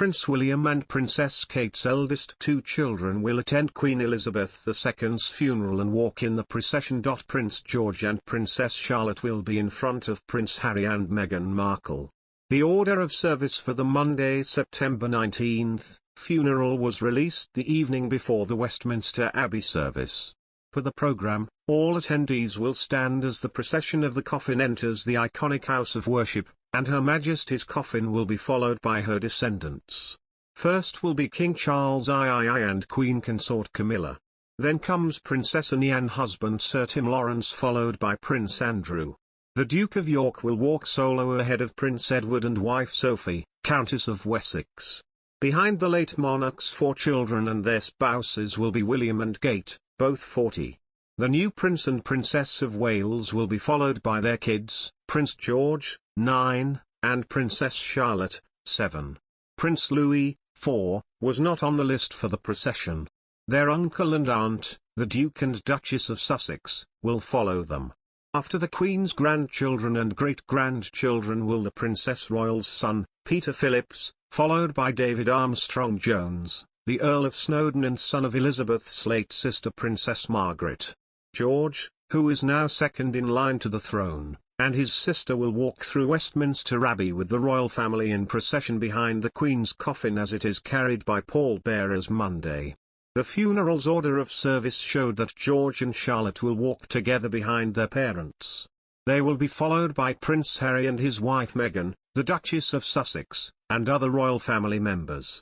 Prince William and Princess Kate's eldest two children will attend Queen Elizabeth II's funeral and walk in the procession. Prince George and Princess Charlotte will be in front of Prince Harry and Meghan Markle. The order of service for the Monday, September 19th, funeral was released the evening before the Westminster Abbey service. For the programme, all attendees will stand as the procession of the coffin enters the iconic house of worship, and Her Majesty's coffin will be followed by her descendants. First will be King Charles III and Queen Consort Camilla. Then comes Princess Anne and husband Sir Tim Lawrence, followed by Prince Andrew. The Duke of York will walk solo ahead of Prince Edward and wife Sophie, Countess of Wessex. Behind the late monarch's four children and their spouses will be William and Kate, both 40. The new Prince and Princess of Wales will be followed by their kids, Prince George, 9, and Princess Charlotte, 7. Prince Louis, 4, was not on the list for the procession. Their uncle and aunt, the Duke and Duchess of Sussex, will follow them. After the Queen's grandchildren and great-grandchildren will the Princess Royal's son, Peter Phillips, followed by David Armstrong Jones, the Earl of Snowdon and son of Elizabeth's late sister Princess Margaret. George, who is now second in line to the throne, and his sister will walk through Westminster Abbey with the royal family in procession behind the Queen's coffin as it is carried by pallbearers Monday. The funeral's order of service showed that George and Charlotte will walk together behind their parents. They will be followed by Prince Harry and his wife Meghan, the Duchess of Sussex, and other royal family members.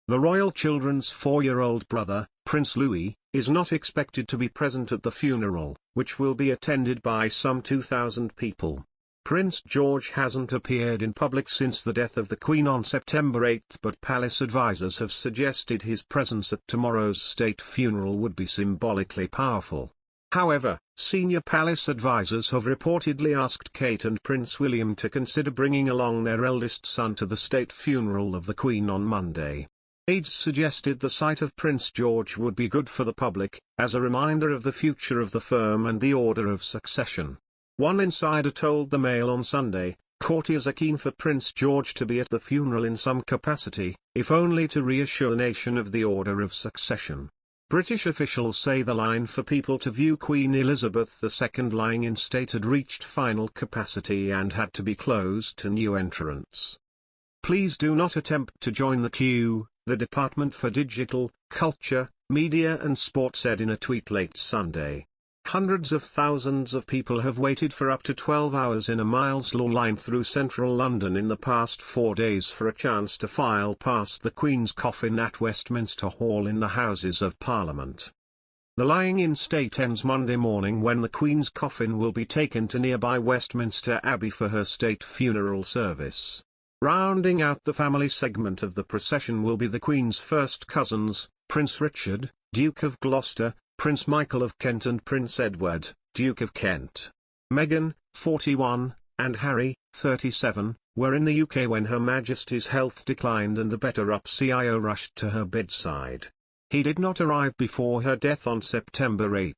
The royal children's 4-year-old brother, Prince Louis, is not expected to be present at the funeral, which will be attended by some 2,000 people. Prince George hasn't appeared in public since the death of the Queen on September 8, but palace advisors have suggested his presence at tomorrow's state funeral would be symbolically powerful. However, senior palace advisors have reportedly asked Kate and Prince William to consider bringing along their eldest son to the state funeral of the Queen on Monday. Aides suggested the sight of Prince George would be good for the public, as a reminder of the future of the firm and the order of succession. One insider told the Mail on Sunday, courtiers are keen for Prince George to be at the funeral in some capacity, if only to reassure the nation of the order of succession. British officials say the line for people to view Queen Elizabeth II lying in state had reached final capacity and had to be closed to new entrants. Please do not attempt to join the queue, the Department for Digital, Culture, Media and Sport said in a tweet late Sunday. Hundreds of thousands of people have waited for up to 12 hours in a miles-long line through central London in the past 4 days for a chance to file past the Queen's coffin at Westminster Hall in the Houses of Parliament. The lying in state ends Monday morning when the Queen's coffin will be taken to nearby Westminster Abbey for her state funeral service. Rounding out the family segment of the procession will be the Queen's first cousins, Prince Richard, Duke of Gloucester, Prince Michael of Kent and Prince Edward, Duke of Kent. Meghan, 41, and Harry, 37, were in the UK when Her Majesty's health declined and the better-up CIO rushed to her bedside. He did not arrive before her death on September 8.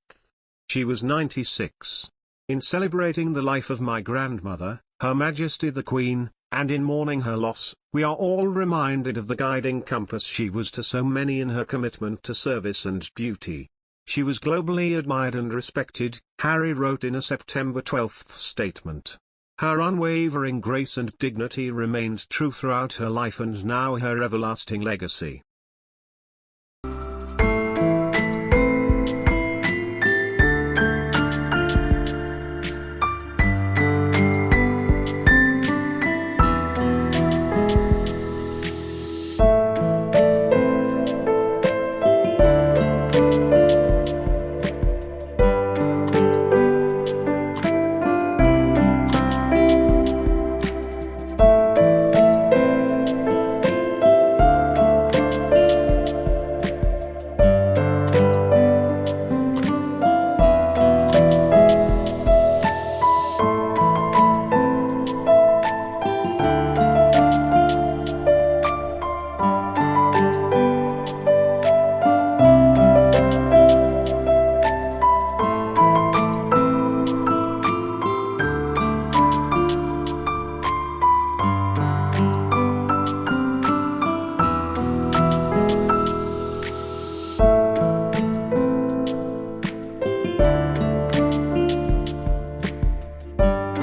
She was 96. In celebrating the life of my grandmother, Her Majesty the Queen, and in mourning her loss, we are all reminded of the guiding compass she was to so many in her commitment to service and duty. She was globally admired and respected, Harry wrote in a September 12 statement. Her unwavering grace and dignity remained true throughout her life and now her everlasting legacy.